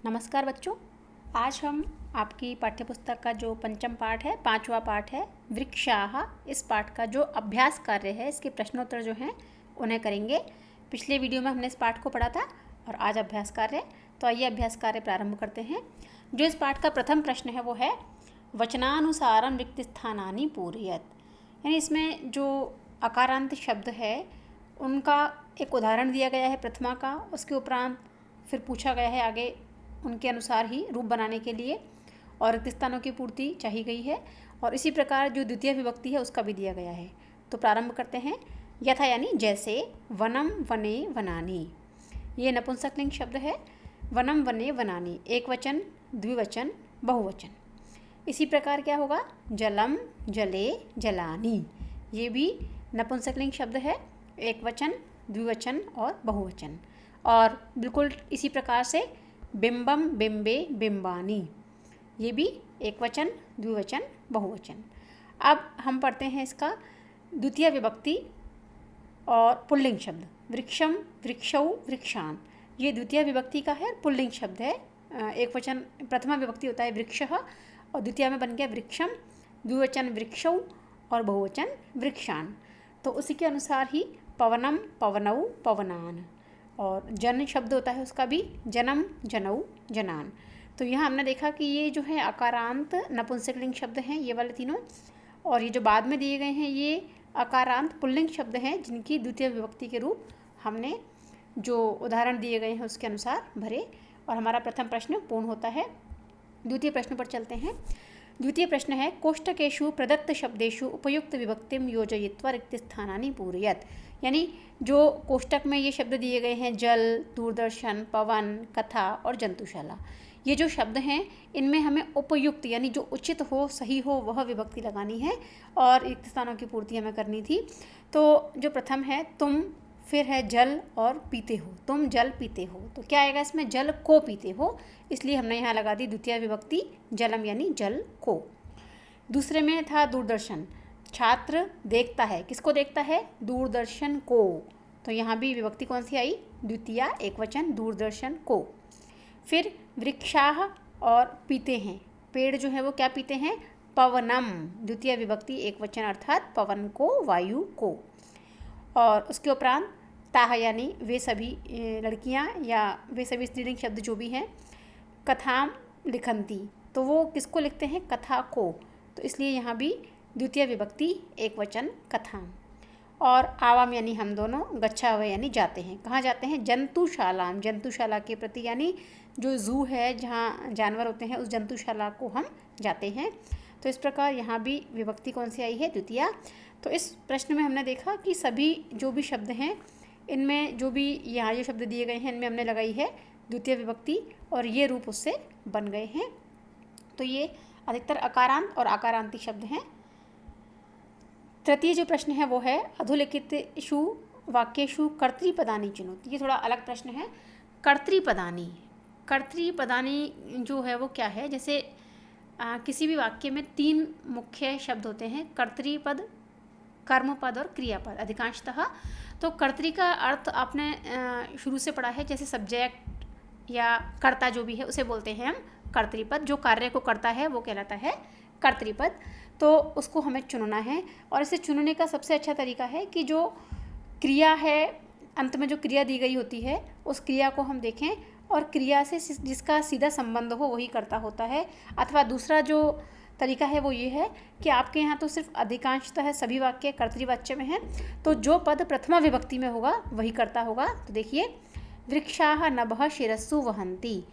नमस्कार बच्चों, आज हम आपकी पाठ्यपुस्तक का जो पंचम पाठ है, पांचवा पाठ है वृक्षाः, इस पाठ का जो अभ्यास कार्य है, इसके प्रश्नोत्तर जो हैं उन्हें करेंगे। पिछले वीडियो में हमने इस पाठ को पढ़ा था और आज अभ्यास कार्य। तो आइए अभ्यास कार्य प्रारंभ करते हैं। जो इस पाठ का प्रथम प्रश्न है वो है वचनानुसारं रिक्तस्थानानि पूरयत। यानी इसमें जो अकारांत शब्द है उनका एक उदाहरण दिया गया है प्रथमा का, उसके उपरांत फिर पूछा गया है आगे उनके अनुसार ही रूप बनाने के लिए, और रिक्त स्थानों की पूर्ति चाहिए गई है। और इसी प्रकार जो द्वितीय विभक्ति है उसका भी दिया गया है। तो प्रारंभ करते हैं। यथा यानी जैसे, वनम वने वनानि, ये नपुंसकलिंग शब्द है। वनम वने वनानि एक वचन, द्विवचन, बहुवचन। इसी प्रकार क्या होगा, जलम जले जलानि, ये भी नपुंसकलिंग शब्द है, एक वचन, द्विवचन और बहुवचन। और बिल्कुल इसी प्रकार से बिंबम बिंबे बिंबानी, ये भी एक वचन, द्विवचन, बहुवचन। अब हम पढ़ते हैं इसका द्वितीय विभक्ति और पुल्लिंग शब्द। वृक्षम वृक्षौ वृक्षान, ये द्वितीय विभक्ति का है, पुल्लिंग शब्द है। एक वचन प्रथमा विभक्ति होता है वृक्षः, और द्वितीय में बन गया वृक्षम, द्विवचन वृक्षौ और बहुवचन वृक्षान। तो उसी के अनुसार ही पवनम पवनौ पवनान, और जन शब्द होता है उसका भी जनम जनऊ जनान। तो यहाँ हमने देखा कि ये जो है अकारांत नपुंसकलिंग शब्द हैं, ये वाले तीनों, और ये जो बाद में दिए गए हैं ये अकारांत पुल्लिंग शब्द हैं, जिनकी द्वितीय विभक्ति के रूप हमने जो उदाहरण दिए गए हैं उसके अनुसार भरे, और हमारा प्रथम प्रश्न पूर्ण होता है। द्वितीय प्रश्न पर चलते हैं। द्वितीय प्रश्न है कोष्टकेषु प्रदत्त शब्देषु उपयुक्त विभक्तिम योजयित्वा रिक्तस्थानानि पूरयत। यानी जो कोष्टक में ये शब्द दिए गए हैं, जल, दूरदर्शन, पवन, कथा और जंतुशाला, ये जो शब्द हैं इनमें हमें उपयुक्त यानी जो उचित हो, सही हो, वह विभक्ति लगानी है और रिक्त स्थानों की पूर्ति हमें करनी थी। तो जो प्रथम है तुम, फिर है जल और पीते हो, तुम जल पीते हो। तो क्या आएगा इसमें, जल को पीते हो, इसलिए हमने यहाँ लगा दी द्वितीय विभक्ति जलम यानी जल को। दूसरे में था दूरदर्शन, छात्र देखता है, किसको देखता है, दूरदर्शन को। तो यहाँ भी विभक्ति कौन सी आई, द्वितीय एक वचन, दूरदर्शन को। फिर वृक्षाः और पीते हैं, पेड़ जो है वो क्या पीते हैं, पवनम, द्वितीय विभक्ति एक वचन अर्थात पवन को, वायु को। और उसके उपरांत ताः यानी वे सभी लड़कियां या वे सभी स्त्रीलिंग शब्द जो भी हैं। कथाम लिखन्ति, तो वो किसको लिखते हैं, कथा को। तो इसलिए यहाँ भी द्वितीय विभक्ति एक वचन कथाम। और आवाम यानी हम दोनों, गच्छावह यानी जाते हैं, कहाँ जाते हैं, जंतुशालाम, जंतुशाला के प्रति यानी जो जू है जहाँ जानवर होते हैं उस जंतुशाला को हम जाते हैं। तो इस प्रकार यहाँ भी विभक्ति कौन सी आई है, द्वितीय। तो इस प्रश्न में हमने देखा कि सभी जो भी शब्द हैं इनमें जो भी यहाँ जो शब्द दिए गए हैं इनमें हमने लगाई है द्वितीय विभक्ति, और ये रूप उससे बन गए हैं। तो ये अधिकतर अकारांत और आकारांतिक शब्द हैं। तृतीय जो प्रश्न है वो है अधोलिखितेषु वाक्येषु कर्तृपदानि चुनोतु। ये थोड़ा अलग प्रश्न है। कर्तृपदानि, कर्तृपदानि जो है वो क्या है, जैसे किसी भी वाक्य में तीन मुख्य शब्द होते हैं, कर्तृपद, कर्मपद और क्रियापद अधिकांशतः। तो कर्तृ का अर्थ आपने शुरू से पढ़ा है, जैसे सब्जेक्ट या कर्ता जो भी है उसे बोलते हैं हम कर्तृपद, जो कार्य को करता है वो कहलाता है कर्तृपद। तो उसको हमें चुनना है, और इसे चुनने का सबसे अच्छा तरीका है कि जो क्रिया है, अंत में जो क्रिया दी गई होती है उस क्रिया को हम देखें, और क्रिया से जिसका सीधा संबंध हो वही कर्ता होता है। अथवा दूसरा जो तरीका है वो ये है कि आपके यहाँ तो सिर्फ अधिकांशतः सभी वाक्य कर्तृवाच्य में हैं, तो जो पद प्रथमा विभक्ति में होगा वही कर्ता होगा। तो देखिए, वृक्षाः नभः शिरस्सु वहन्ति,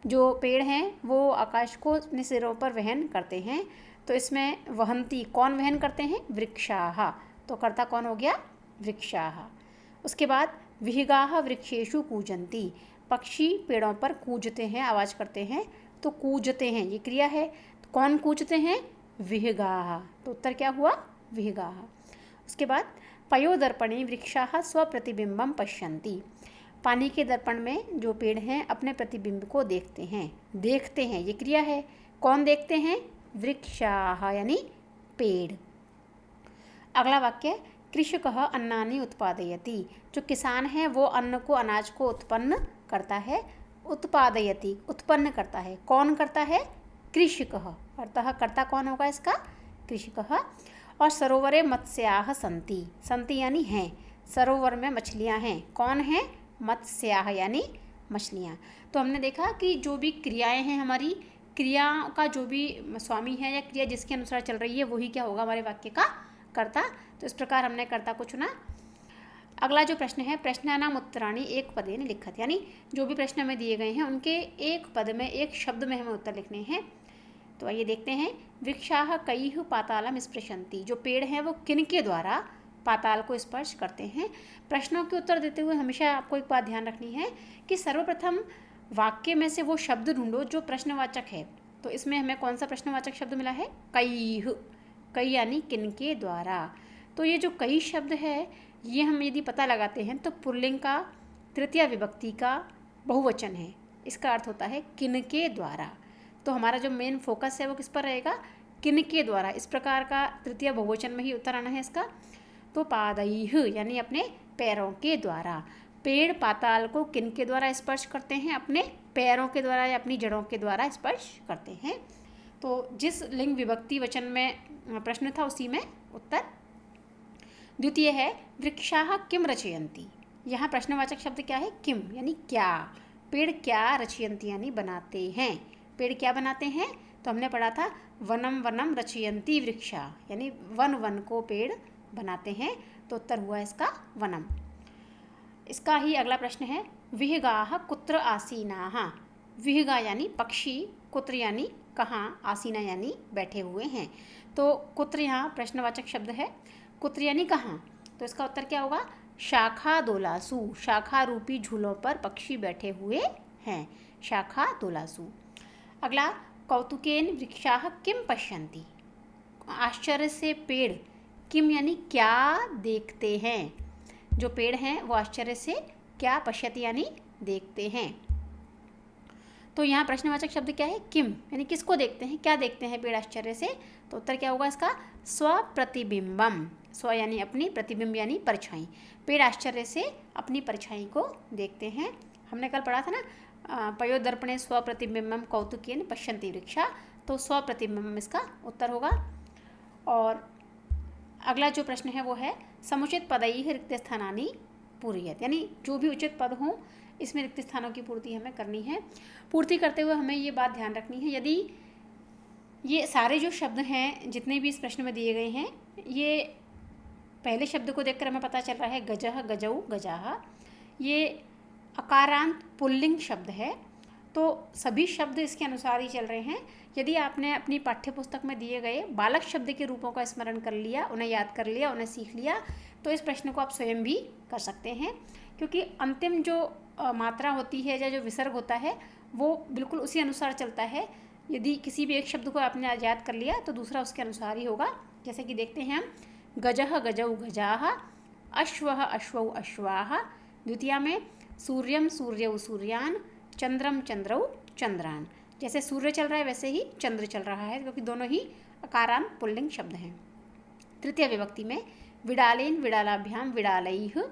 जो पेड़ हैं वो आकाश को अपने सिरों पर वहन करते हैं। तो इसमें वहन्ति कौन वहन करते हैं, वृक्षाः, तो कर्ता कौन हो गया, वृक्षाः। उसके बाद विहगाः वृक्षेषु कूजन्ति, पक्षी पेड़ों पर कूजते हैं, आवाज़ करते हैं। तो कूजते हैं ये क्रिया है, तो कौन कूजते हैं, विहगाः, तो उत्तर क्या हुआ, विहगाः। उसके बाद पयोदर्पणे वृक्षाः स्वप्रतिबिंबं पश्यन्ति, पानी के दर्पण में जो पेड़ हैं अपने प्रतिबिंब को देखते हैं, देखते हैं ये क्रिया है, कौन देखते हैं, वृक्षाः यानी पेड़। अगला वाक्य कृषकः अन्नानि उत्पादयति, जो किसान है वो अन्न को, अनाज को उत्पन्न करता है। उत्पादयति, उत्पन्न करता है। कौन करता है? कृषिकः। अतः कर्ता कौन होगा इसका? कृषिकः। और सरोवरे मत्स्याः सन्ति, सन्ति यानी हैं, सरोवर में मछलियाँ हैं। कौन हैं? मत्स्याः यानी मछलियाँ। तो हमने देखा कि जो भी क्रियाएं हैं, हमारी क्रिया का जो भी स्वामी है या क्रिया जिसके अनुसार चल रही है वही क्या होगा? हमारे वाक्य का कर्ता। तो इस प्रकार हमने कर्ता को चुना। अगला जो प्रश्न है, प्रश्नानाम उत्तराणि एक पदेन लिखत, यानी जो भी प्रश्न हमें दिए गए हैं उनके एक पद में, एक शब्द में हमें उत्तर लिखने हैं। तो आइए देखते हैं। वृक्षाः कैः पातालम स्पृशन्ति, जो पेड़ हैं वो किन के द्वारा पाताल को स्पर्श करते हैं। प्रश्नों के उत्तर देते हुए हमेशा आपको एक बात ध्यान रखनी है कि सर्वप्रथम वाक्य में से वो शब्द ढूंढो जो प्रश्नवाचक है। तो इसमें हमें कौन सा प्रश्नवाचक शब्द मिला है? कैः, कई यानी किन के द्वारा। तो ये जो कई शब्द है, ये हम यदि पता लगाते हैं तो पुल्लिंग का तृतीय विभक्ति का बहुवचन है। इसका अर्थ होता है किन के द्वारा। तो हमारा जो मेन फोकस है वो किस पर रहेगा? किन के द्वारा। इस प्रकार का तृतीय बहुवचन में ही उत्तर आना है इसका। तो पादैः यानी अपने पैरों के द्वारा। पेड़ पाताल को किन के द्वारा स्पर्श करते हैं? अपने पैरों के द्वारा या अपनी जड़ों के द्वारा स्पर्श करते हैं। तो जिस लिंग विभक्ति वचन में प्रश्न था उसी में उत्तर। द्वितीय है वृक्षाः किम रचयन्ति। यहाँ प्रश्नवाचक शब्द क्या है? किम यानी क्या। पेड़ क्या रचयन्ति यानी बनाते हैं। पेड़ क्या बनाते हैं? तो हमने पढ़ा था वनम वनम रचयन्ति वृक्षा, यानी वन वन को पेड़ बनाते हैं। तो उत्तर हुआ इसका वनम। इसका ही अगला प्रश्न है विहगाः कुत्र आसीनाः। विहगा यानी पक्षी, कुत्र यानी कहाँ, आसीना यानी बैठे हुए हैं। तो कुत्र यहाँ प्रश्नवाचक शब्द है। कुत्र यानी कहाँ, तो इसका उत्तर क्या होगा? शाखा दोलासु, शाखा रूपी झूलों पर पक्षी बैठे हुए हैं। शाखा दोलासु। अगला कौतुकेन वृक्षाः किम पश्यन्ति। आश्चर्य से पेड़ किम यानी क्या देखते हैं। जो पेड़ हैं वो आश्चर्य से क्या पश्यति यानी देखते हैं। तो यहाँ प्रश्नवाचक शब्द क्या है? किम यानी किसको देखते हैं, क्या देखते हैं पेड़ आश्चर्य से। तो उत्तर क्या होगा इसका? स्वप्रतिबिंबम। स्व यानी अपनी, प्रतिबिंब यानी परछाई। पेड़ आश्चर्य से अपनी परछाई को देखते हैं। हमने कल पढ़ा था ना, पयोदर्पणे स्वप्रतिबिंबम कौतुकेन पश्यन्ति वृक्षा। तो स्वप्रतिबिंबम इसका उत्तर होगा। और अगला जो प्रश्न है वो है समुचित पदैः रिक्त स्थानानि पूरयेत्, यानी जो भी उचित पद हों इसमें रिक्त स्थानों की पूर्ति हमें करनी है। पूर्ति करते हुए हमें ये बात ध्यान रखनी है, यदि ये सारे जो शब्द हैं जितने भी इस प्रश्न में दिए गए हैं, ये पहले शब्द को देखकर हमें पता चल रहा है गजः गजौ गजाः, ये अकारांत पुल्लिंग शब्द है। तो सभी शब्द इसके अनुसार ही चल रहे हैं। यदि आपने अपनी पाठ्यपुस्तक में दिए गए बालक शब्द के रूपों का स्मरण कर लिया, उन्हें याद कर लिया, उन्हें सीख लिया, तो इस प्रश्न को आप स्वयं भी कर सकते हैं। क्योंकि अंतिम जो मात्रा होती है या जो विसर्ग होता है वो बिल्कुल उसी अनुसार चलता है। यदि किसी भी एक शब्द को आपने याद कर लिया तो दूसरा उसके अनुसार ही होगा। जैसे कि देखते हैं हम, गजः गजौ गजाः, अश्वः अश्वौ अश्वाः। द्वितीया में सूर्यम सूर्यौ सूर्यान्, चंद्रम चंद्रौ चंद्रान। जैसे सूर्य चल रहा है वैसे ही चंद्र चल रहा है, क्योंकि दोनों ही अकारांत पुल्लिंग शब्द हैं। तृतीय विभक्ति में विडालेन विडालाभ्याम विडालैः,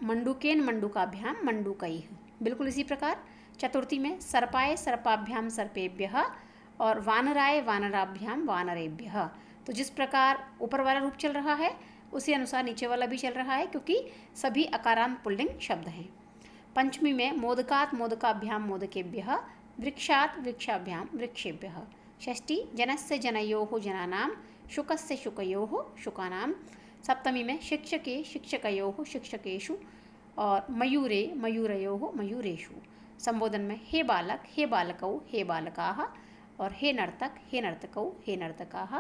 मंडूकेन मंडूकाभ्याम मंडूकैः, बिल्कुल इसी प्रकार। चतुर्थी में सर्पाय सर्पाभ्याम सर्पेभ्यः और वानराय वानराभ्याम वानरेभ्यः। तो जिस प्रकार ऊपर वाला रूप चल रहा है उसी अनुसार नीचे वाला भी चल रहा है, क्योंकि सभी अकारांत पुल्लिंग शब्द हैं। पंचमी में मोदकात् मोदकाभ्याम मोदकेभ्यः, वृक्षात् वृक्षाभ्याम वृक्षेभ्यः। षष्ठी जनस्य जनयोः जनानां, शुकस्य शुकयोः शुकानां। सप्तमी में शिक्षके शिक्षकयोः शिक्षकेषु और मयूरे मयूरयोः मयूरेषु। संबोधन में हे बालक हे बालकौ हे बालकाः और हे नर्तक हे नर्तकौ हे नर्तकाः।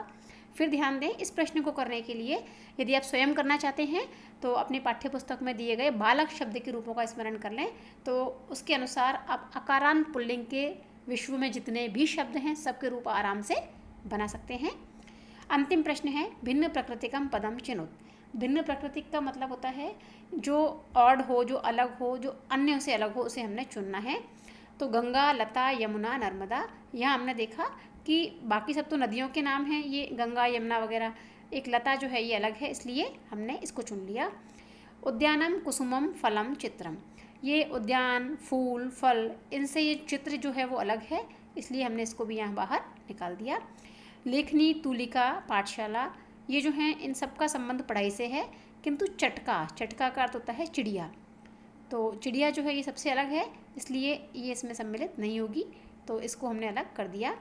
फिर ध्यान दें, इस प्रश्न को करने के लिए यदि आप स्वयं करना चाहते हैं तो अपनी पाठ्यपुस्तक में दिए गए बालक शब्द के रूपों का स्मरण कर लें। तो उसके अनुसार आप अकारांत पुल्लिंग के विश्व में जितने भी शब्द हैं सबके रूप आराम से बना सकते हैं। अंतिम प्रश्न है भिन्न प्रकृतिकम पदम चिनुत। भिन्न प्रकृतिक का मतलब होता है जो ऑड हो, जो अलग हो, जो अन्य से अलग हो, उसे हमने चुनना है। तो गंगा, लता, यमुना, नर्मदा, यहाँ हमने देखा कि बाकी सब तो नदियों के नाम हैं, ये गंगा यमुना वगैरह, एक लता जो है ये अलग है, इसलिए हमने इसको चुन लिया। उद्यानम कुसुमम फलम चित्रम, ये उद्यान, फूल, फल, इनसे ये चित्र जो है वो अलग है, इसलिए हमने इसको भी यहाँ बाहर निकाल दिया। लेखनी, तूलिका, पाठशाला, ये जो हैं इन सब का संबंध पढ़ाई से है, किंतु चटका, चटका का अर्थ होता है चिड़िया, तो चिड़िया जो है ये सबसे अलग है, इसलिए ये इसमें सम्मिलित नहीं होगी, तो इसको हमने अलग कर दिया।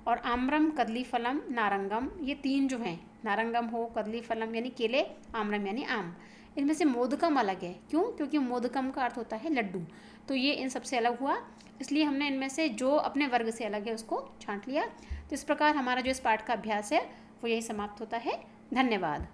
और आम्रम, कदलीफलम, नारंगम, ये तीन जो हैं, नारंगम हो, कदलीफलम यानी केले, आम्रम यानी आम, इनमें से मोदकम अलग है। क्यों? क्योंकि मोदकम का अर्थ होता है लड्डू, तो ये इन सबसे अलग हुआ, इसलिए हमने इनमें से जो अपने वर्ग से अलग है उसको छांट लिया। तो इस प्रकार हमारा जो इस पाठ का अभ्यास है वो यही समाप्त होता है। धन्यवाद।